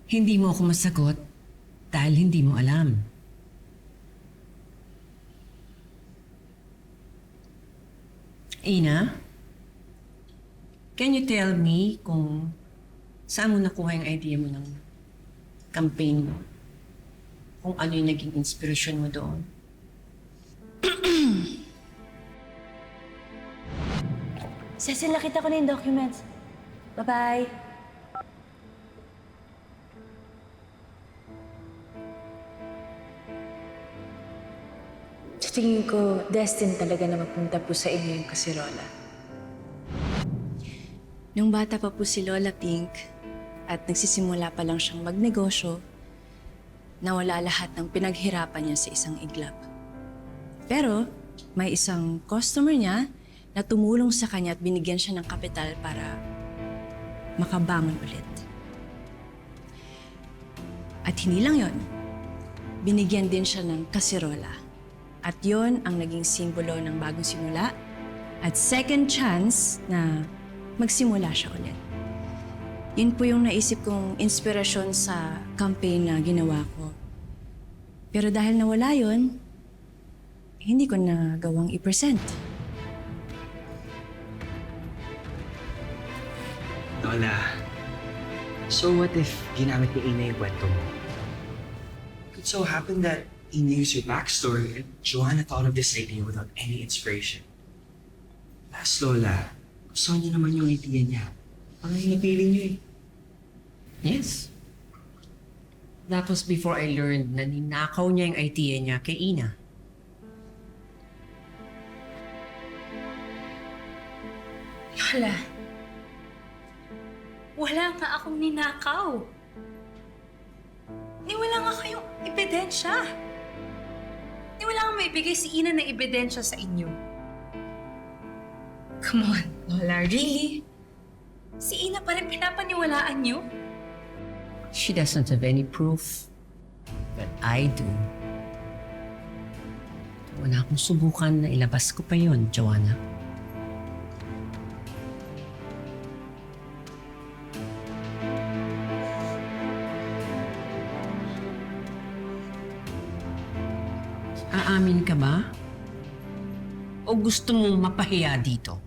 Hindi mo ako masagot dahil hindi mo alam. Ina, can you tell me kung saan mo nakuha yung idea mo ng campaign mo? Kung ano yung naging inspirasyon mo doon? Cecil, nakita ko na yung documents. Bye-bye. Sa tingin ko, destined talaga na mapunta po sa inyo yung kasirola. Nung bata pa po si Lola Pink at nagsisimula pa lang siyang magnegosyo, nawala lahat ng pinaghirapan niya sa isang iglap. Pero may isang customer niya na tumulong sa kanya at binigyan siya ng kapital para makabangon ulit. At hindi lang yon, binigyan din siya ng kasirola. At yon ang naging simbolo ng bagong simula at second chance na magsimula siya ulit. Yun po yung naisip kong inspirasyon sa campaign na ginawa ko. Pero dahil nawala yon, hindi ko na gawang i-present. Lola, so what if ginamit ni Ina yung kwento mo? It so happened that Ina used your backstory and Joanna thought of this idea without any inspiration. Last Lola, gusto niya naman yung idea niya. Parang yung napili niyo eh. Yes. That was before I learned na ninakaw niya yung idea niya kay Ina. Lola, wala nga akong ninakaw. Wala nga kayong ebidensya. Wala nga maibigay si Ina ng ebidensya sa inyo. Come on, Lola, really? Si Ina pa rin pinapaniwalaan niyo? She doesn't have any proof. But I do. Wala akong subukan na ilabas ko pa yon, Joanna. Aamin ka ba? O gusto mong mapahiya dito?